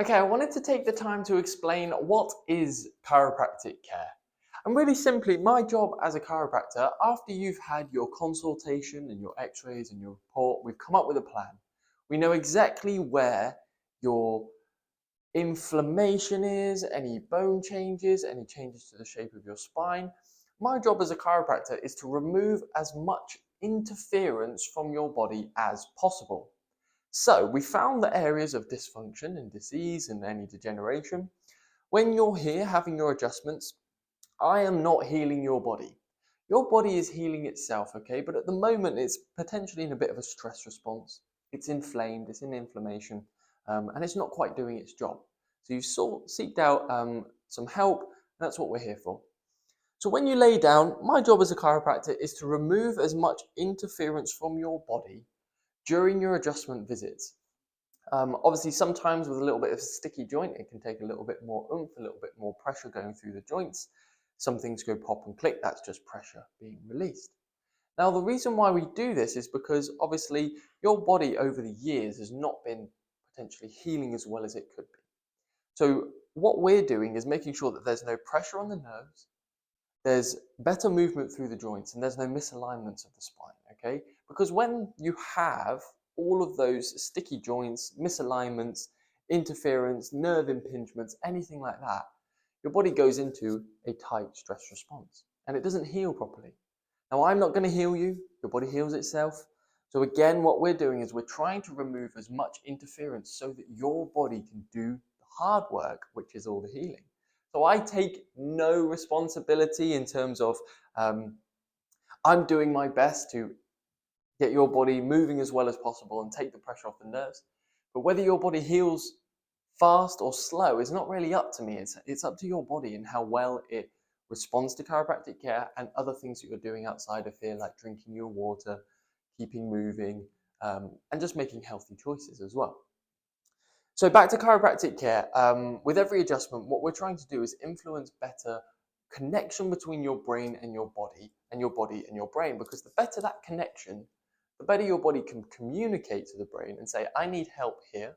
Okay, I wanted to take the time to explain what is chiropractic care. And really simply, my job as a chiropractor, after you've had your consultation and your x-rays and your report, we've come up with a plan. We know exactly where your inflammation is, any bone changes, any changes to the shape of your spine. My job as a chiropractor is to remove as much interference from your body as possible. So we found the areas of dysfunction and disease and any degeneration. When you're here having your adjustments, I am not healing your body. Your body is healing itself, okay? But at the moment, it's potentially in a bit of a stress response. It's inflamed, it's in inflammation, and it's not quite doing its job. So you seeked out some help, and that's what we're here for. So when you lay down, my job as a chiropractor is to remove as much interference from your body during your adjustment visits. Obviously, sometimes with a little bit of a sticky joint, it can take a little bit more oomph, a little bit more pressure going through the joints. Some things go pop and click, that's just pressure being released. Now, the reason why we do this is because obviously your body over the years has not been potentially healing as well as it could be. So what we're doing is making sure that there's no pressure on the nerves, there's better movement through the joints, and there's no misalignments of the spine, okay? Because when you have all of those sticky joints, misalignments, interference, nerve impingements, anything like that, your body goes into a tight stress response and it doesn't heal properly. Now, I'm not going to heal you, your body heals itself. So again, what we're doing is we're trying to remove as much interference so that your body can do the hard work, which is all the healing. So I take no responsibility in terms of I'm doing my best to get your body moving as well as possible and take the pressure off the nerves. But whether your body heals fast or slow is not really up to me. It's up to your body and how well it responds to chiropractic care and other things that you're doing outside of here, like drinking your water, keeping moving, and just making healthy choices as well. So back to chiropractic care. With every adjustment, what we're trying to do is influence better connection between your brain and your body, and your body and your brain, because the better that connection, the better your body can communicate to the brain and say, I need help here.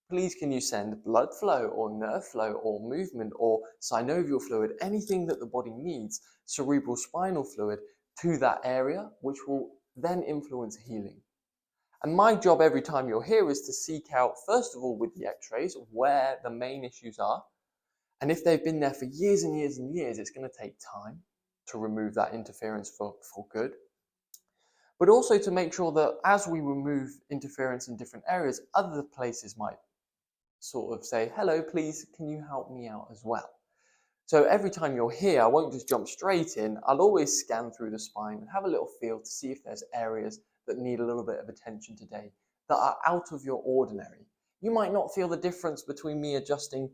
Please can you send blood flow or nerve flow or movement or synovial fluid, anything that the body needs, cerebral spinal fluid, to that area, which will then influence healing. And my job every time you're here is to seek out, first of all, with the x-rays, where the main issues are. And if they've been there for years and years and years, it's going to take time to remove that interference for good. But also to make sure that as we remove interference in different areas, other places might sort of say, hello, please, can you help me out as well? So every time you're here, I won't just jump straight in. I'll always scan through the spine and have a little feel to see if there's areas that need a little bit of attention today that are out of your ordinary. You might not feel the difference between me adjusting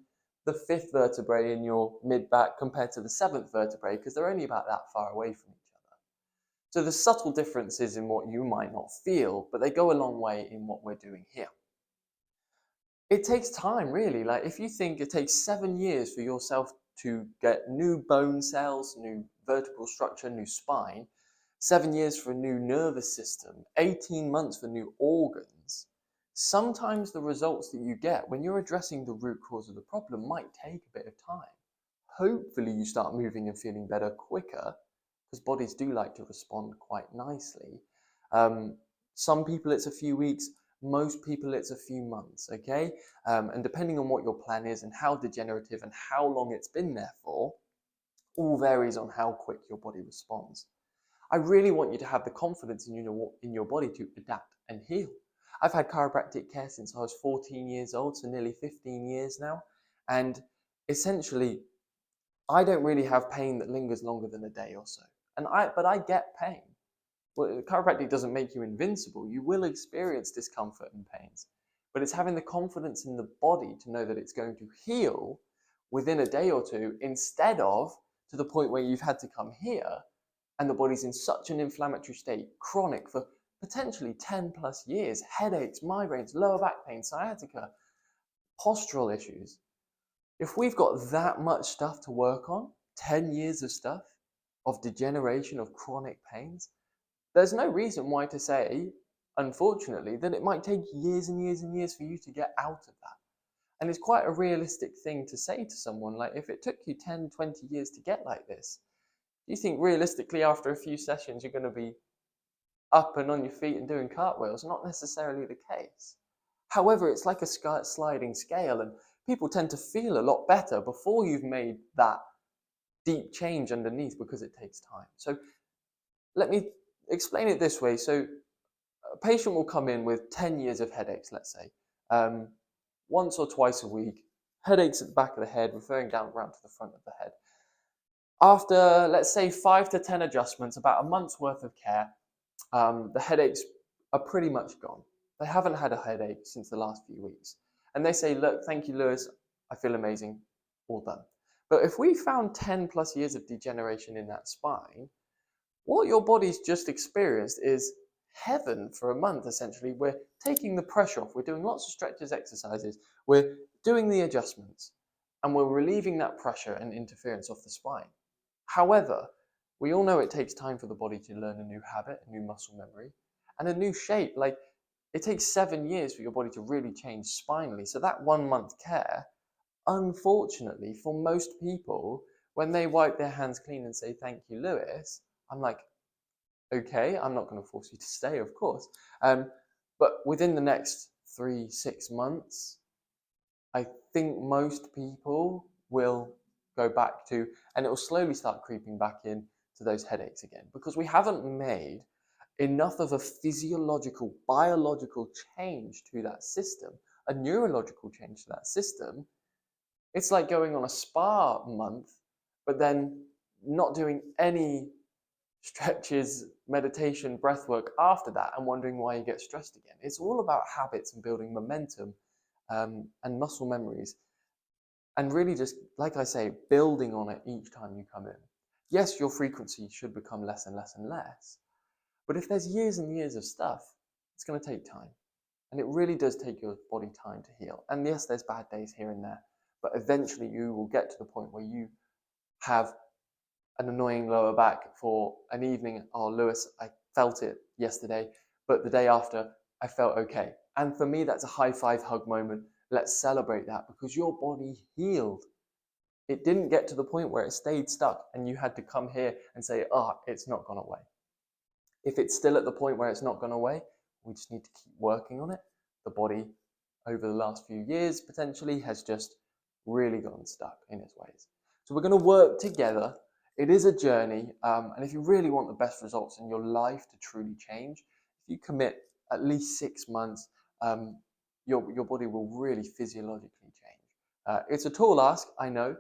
the fifth vertebrae in your mid-back compared to the seventh vertebrae because they're only about that far away from each other. So there's subtle differences in what you might not feel, but they go a long way in what we're doing here. It takes time, really. Like if you think it takes 7 years for yourself to get new bone cells, new vertebral structure, new spine, 7 years for a new nervous system, 18 months for new organs, sometimes the results that you get when you're addressing the root cause of the problem might take a bit of time. Hopefully you start moving and feeling better quicker, because bodies do like to respond quite nicely. Some people it's a few weeks, most people it's a few months, okay? And depending on what your plan is and how degenerative and how long it's been there for, all varies on how quick your body responds. I really want you to have the confidence in your body to adapt and heal. I've had chiropractic care since I was 14 years old, so nearly 15 years now. And essentially, I don't really have pain that lingers longer than a day or so. But I get pain. Well, chiropractic doesn't make you invincible. You will experience discomfort and pains. But it's having the confidence in the body to know that it's going to heal within a day or two, instead of to the point where you've had to come here and the body's in such an inflammatory state, chronic for potentially 10 plus years, headaches, migraines, lower back pain, sciatica, postural issues. If we've got that much stuff to work on, 10 years of stuff, of degeneration, of chronic pains, there's no reason why to say, unfortunately, that it might take years and years and years for you to get out of that. And it's quite a realistic thing to say to someone, like, if it took you 10, 20 years to get like this, do you think realistically after a few sessions you're going to be up and on your feet and doing cartwheels? Not necessarily the case. However, it's like a sliding scale, and people tend to feel a lot better before you've made that deep change underneath, because it takes time. So let me explain it this way. So a patient will come in with 10 years of headaches, let's say, um, once or twice a week, headaches at the back of the head, referring down around to the front of the head. After, let's say, 5 to 10 adjustments, about a month's worth of care, the headaches are pretty much gone. They haven't had a headache since the last few weeks. And they say, look, thank you, Lewis. I feel amazing. All done. But if we found 10 plus years of degeneration in that spine, what your body's just experienced is heaven for a month, essentially. We're taking the pressure off. We're doing lots of stretches, exercises. We're doing the adjustments. And we're relieving that pressure and interference off the spine. However, we all know it takes time for the body to learn a new habit, a new muscle memory, and a new shape. Like, it takes 7 years for your body to really change spinally. So that 1 month care, unfortunately, for most people, when they wipe their hands clean and say, thank you, Lewis, I'm like, okay, I'm not going to force you to stay, of course. But within the next 3-6 months, I think most people will go back to, and it will slowly start creeping back in to those headaches again, because we haven't made enough of a physiological, biological change to that system, a neurological change to that system. It's like going on a spa month, but then not doing any stretches, meditation, breath work after that, and wondering why you get stressed again. It's all about habits and building momentum, and muscle memories, and really just, like I say, building on it each time you come in. Yes, your frequency should become less and less and less, but if there's years and years of stuff, it's going to take time. And it really does take your body time to heal. And yes, there's bad days here and there, but eventually you will get to the point where you have an annoying lower back for an evening. Oh, Lewis, I felt it yesterday, but the day after, I felt okay. And for me, that's a high five hug moment. Let's celebrate that, because your body healed. It didn't get to the point where it stayed stuck and you had to come here and say, oh, it's not gone away. If it's still at the point where it's not gone away, we just need to keep working on it. The body, over the last few years, potentially has just really gotten stuck in its ways. So we're going to work together. It is a journey. And if you really want the best results in your life to truly change, if you commit at least 6 months, your body will really physiologically change. It's a tall ask, I know,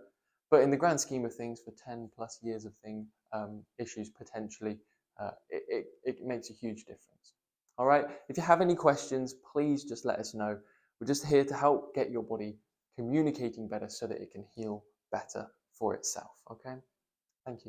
but in the grand scheme of things, for 10 plus years of issues potentially, it makes a huge difference. All right. If you have any questions, please just let us know. We're just here to help get your body communicating better so that it can heal better for itself. Okay. Thank you.